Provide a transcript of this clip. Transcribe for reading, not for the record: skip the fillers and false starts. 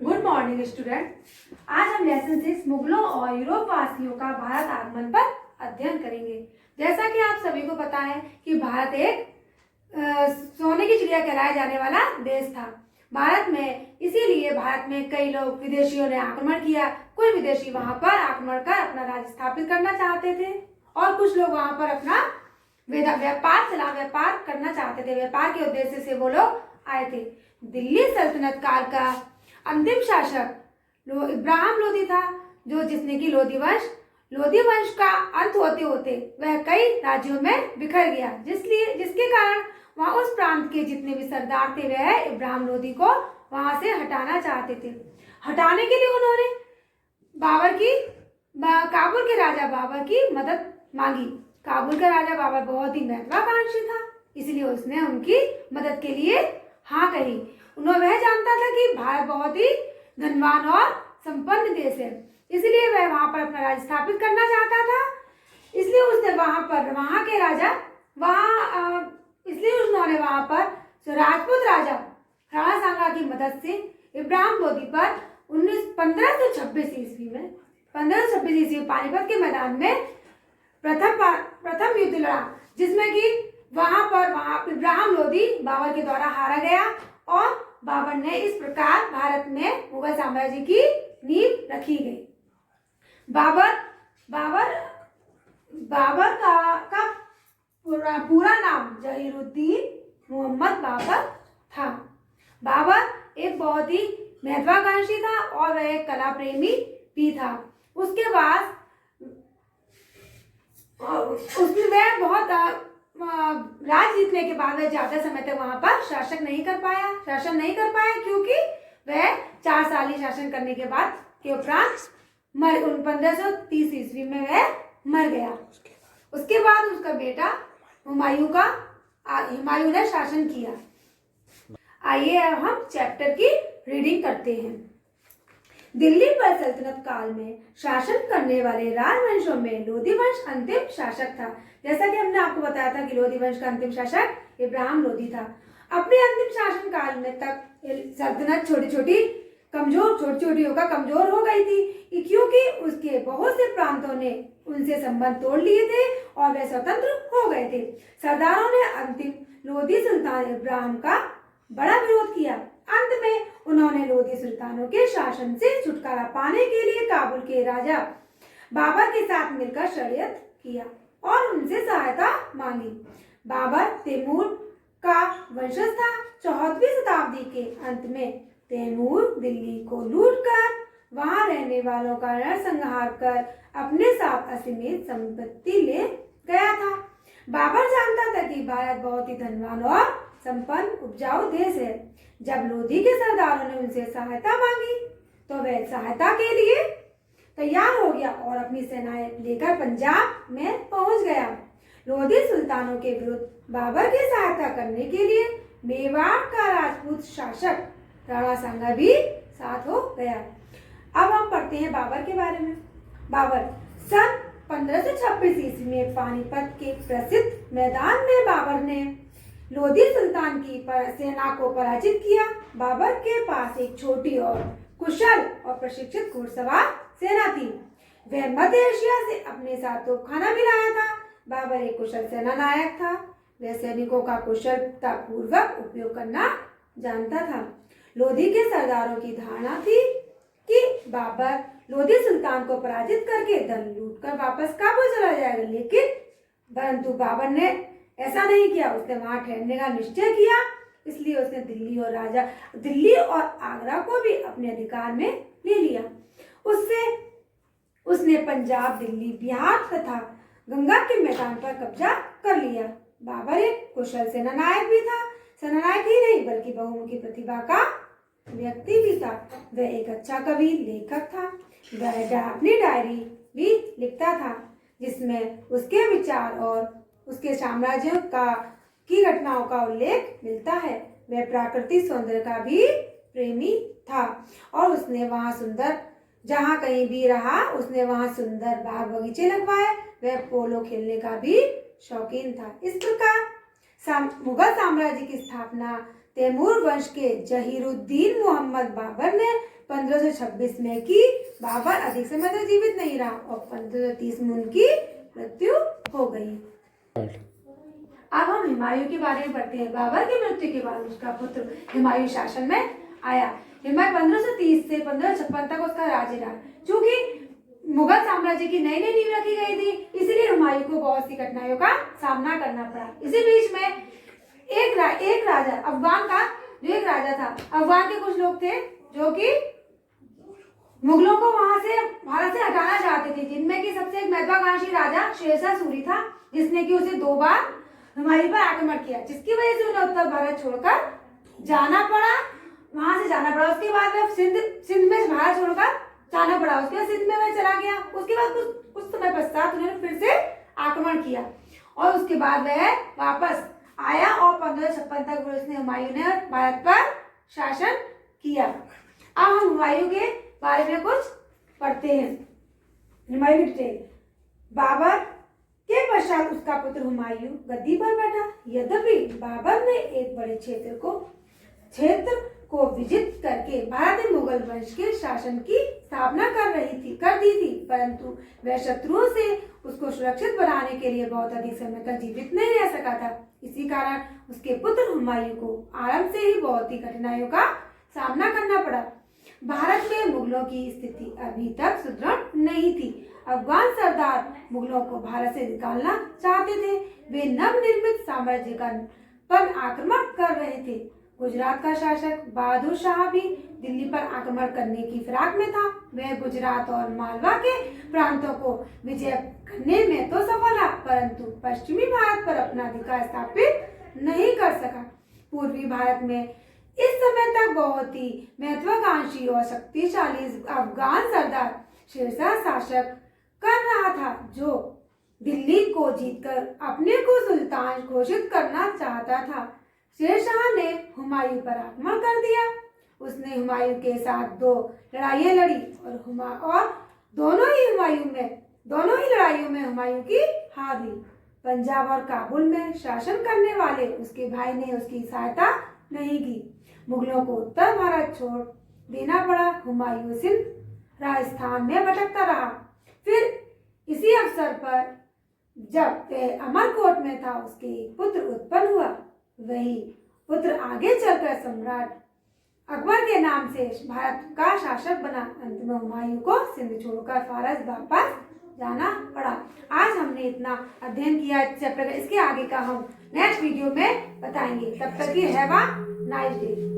Good morning student. आज हम lesson 6 मुगलों और यूरोप वासियों का भारत आगमन पर अध्ययन करेंगे। जैसा कि आप सभी को पता है कि भारत एक सोने की चिड़िया कहलाया जाने वाला देश था। भारत में इसीलिए भारत में कई लोग विदेशियों ने आक्रमण किया। कोई विदेशी वहां पर आक्रमण कर अपना राज्य स्थापित करना चाहते थे और कुछ लोग वहां पर अपना व्यापार करना चाहते थे। व्यापार के उद्देश्य से वो लोग आए थे। दिल्ली सल्तनत काल का अंतिम शासक इब्राहिम लोदी था, जो जिसने की लोधी वंश का अंत होते होते वह कई राज्यों में बिखर गया, जिसके कारण वहां उस प्रांत के जितने भी सरदार थे वह इब्राहिम लोदी को वहां से हटाना चाहते थे। हटाने के लिए उन्होंने काबुल के राजा बाबर की मदद मांगी। काबुल का राजा बाबर बहुत ही महत्वाकांक्षी था, इसलिए उसने उनकी मदद के लिए हाँ कही। वह जानता था कि भारत बहुत ही धनवान और संपन्न देश है, इसलिए वह वहां पर अपना राज्य स्थापित करना चाहता था। इसलिए उन्होंने वहां पर राजपूत राजा राणा सांगा की मदद से इब्राहिम लोदी पर 1526 ईस्वी में पानीपत के मैदान में प्रथम युद्ध लड़ा, जिसमें कि वहां इब्राहिम लोदी बाबर के द्वारा हारा गया और बाबर ने इस प्रकार भारत में मुगल साम्राज्य की नींव रखी गई। बाबर का पूरा नाम जहीरुद्दीन मोहम्मद बाबर था। बाबर एक बहुत ही महत्वाकांक्षी था और वह एक कला प्रेमी भी था। उसके बाद वह बहुत राज जीतने के बाद वह ज्यादा समय तक वहां पर शासन नहीं कर पाया क्योंकि वह 4 साल ही शासन करने के बाद के उपरांत 1530 ईस्वी में वह मर गया। उसके बाद उसका बेटा हुमायूं ने शासन किया। आइए अब हम चैप्टर की रीडिंग करते हैं। दिल्ली पर सल्तनत काल में शासन करने वाले राजवंशों में लोधी वंश अंतिम शासक था। जैसा कि हमने आपको बताया था कि लोधी वंश का अंतिम शासक इब्राहिम लोदी था। अपने अंतिम शासन काल में तक सल्तनत छोटी छोटी होकर कमजोर हो गई थी, क्योंकि उसके बहुत से प्रांतों ने उनसे संबंध तोड़ लिए थे और वे स्वतंत्र हो गए थे। सरदारों ने अंतिम लोधी सुल्तान इब्राहिम का बड़ा विरोध किया। अंत में उन्होंने लोधी सुल्तानों के शासन से छुटकारा पाने के लिए काबुल के राजा बाबर के साथ मिलकर षड्यंत्र किया और उनसे सहायता मांगी। बाबर तैमूर का वंशज था। 14वीं शताब्दी के अंत में तैमूर दिल्ली को लूटकर वहां रहने वालों का नरसंहार कर अपने साथ असीमित संपत्ति ले गया था। बाबर जानता था कि भारत बहुत ही धनवान और संपन्न उपजाऊ देश है। जब लोधी के सरदारों ने उनसे सहायता मांगी तो वह सहायता के लिए तैयार हो गया और अपनी सेनाएं लेकर पंजाब में पहुंच गया। लोधी सुल्तानों के विरुद्ध बाबर की सहायता करने के लिए मेवाड़ का राजपूत शासक राणा सांगा भी साथ हो गया। अब हम पढ़ते हैं बाबर के बारे में। बाबर सन 1526 ईस्वी में पानीपत के प्रसिद्ध मैदान में बाबर ने लोधी सुल्तान की सेना को पराजित किया। बाबर के पास एक छोटी और कुशल और प्रशिक्षित घुड़सवार सेना थी। वह मध्य एशिया से अपने साथ तोपखाना भी लाया था। बाबर एक कुशल सेना नायक था। वह सैनिकों का कुशलता पूर्वक उपयोग करना जानता था। लोधी के सरदारों की धारणा थी कि बाबर लोधी सुल्तान को पराजित करके धन लूटकर वापस काबुल चला जाएगा, परंतु बाबर ने ऐसा नहीं किया। उसने वहां ठहरने का निश्चय किया, इसलिए उसने दिल्ली और आगरा को भी अपने अधिकार में ले लिया। उसने पंजाब, दिल्ली, बिहार तथा गंगा के मैदान पर कब्जा कर लिया। बाबर एक कुशल सेनानायक भी था। सेनानायक ही नहीं बल्कि बहुमुखी प्रतिभा का व्यक्ति भी था। वह एक अच्छा कवि, लेखक था। वह अपनी डायरी भी लिखता था, जिसमें उसके विचार और उसके साम्राज्य की घटनाओं का उल्लेख मिलता है। वह प्राकृतिक सौंदर्य का भी प्रेमी था और उसने वहां जहां कहीं भी रहा उसने वहां सुंदर बाग बगीचे लगवाए। वह पोलो खेलने का भी शौकीन था। इस प्रकार मुगल साम्राज्य की स्थापना तैमूर वंश के जहीरुद्दीन मोहम्मद बाबर ने 1526 में की। बाबर अधिक समय तक जीवित नहीं रहा और 1530 में उनकी मृत्यु हो गई। अब हम हुमायूं के बारे में पढ़ते हैं। बाबर की मृत्यु के बाद उसका पुत्र हुमायूं शासन में आया। हुमायूं 1530 से 1556 तक उसका राज्य रहा। चूंकि मुगल साम्राज्य की नई नई नींव रखी गई थी, इसलिए हुमायूं को बहुत सी कठिनाइयों का सामना करना पड़ा। इसी बीच में एक राजा अफगान का जो एक राजा था, अफगान के कुछ लोग थे जो कि मुगलों को वहां से भारत से हटाना चाहते थे, जिनमें कि सबसे एक महत्वाकांक्षी राजा शेरशाह सूरी था, जिसने कि उसे 2 बार हुमायूं पर आक्रमण किया, जिसकी वजह से उन्हें उत्तर भारत छोड़कर जाना पड़ा, वहां से जाना पड़ा। उसके बाद वह सिंध में भारत छोड़कर जाना पड़ा। उसके बाद सिंध में वह चला गया। उसके बाद कुछ समय पश्चात उन्होंने फिर से आक्रमण किया और उसके बाद वह वापस आया और 1556 तक उसने हुमायूं ने भारत पर शासन किया। अब हम हुमायूं के बारे में कुछ पढ़ते हैं। हुमायूं की डिटेल। बाबर के पश्चात उसका पुत्र हुमायूं गद्दी पर बैठा। यद्यपि बाबर ने एक बड़े क्षेत्र को विजित करके भारत में मुगल वंश के शासन की स्थापना कर दी थी, परंतु वह शत्रुओं से उसको सुरक्षित बनाने के लिए बहुत अधिक समय तक जीवित नहीं रह सका था। इसी कारण उसके पुत्र हुमायूं को आरंभ से ही बहुत ही कठिनाइयों का सामना करना पड़ा। भारत में मुगलों की स्थिति अभी तक सुदृढ़ नहीं थी। अफगान सरदार मुगलों को भारत से निकालना चाहते थे। वे नवनिर्मित साम्राज्य पर आक्रमण कर रहे थे। गुजरात का शासक बहादुर शाह भी दिल्ली पर आक्रमण करने की फिराक में था। वह गुजरात और मालवा के प्रांतों को विजय करने में तो सफल रहा, परंतु पश्चिमी भारत पर अपना अधिकार स्थापित नहीं कर सका। पूर्वी भारत में इस समय तक बहुत ही महत्वाकांक्षी और शक्तिशाली अफगान सरदार शेरशाह शासक कर रहा था, जो दिल्ली को जीतकर अपने को सुल्तान घोषित करना चाहता था। शेरशाह ने हुमायूं पर आक्रमण कर दिया। उसने हुमायूं के साथ 2 लड़ाइयां लड़ी और दोनों ही लड़ाइयों में हुमायूं की हार हुई। पंजाब और काबुल में शासन करने वाले उसके भाई ने उसकी सहायता नहीं की। मुगलों को उत्तर भारत छोड़ देना पड़ा। हुमायूं सिंध राजस्थान में भटकता रहा। फिर इसी अवसर पर जब वह अमरकोट में था, उसके एक पुत्र उत्पन्न हुआ। वही पुत्र आगे चलकर सम्राट अकबर के नाम से भारत का शासक बना। अंत में हुमायूं को सिंध छोड़कर फारस वापस जाना पड़ा। आज हमने इतना अध्ययन किया इस चैप्टर का। इसके आगे का हम नेक्स्ट वीडियो में बताएंगे। तब तक की हैव अ नाइस डे।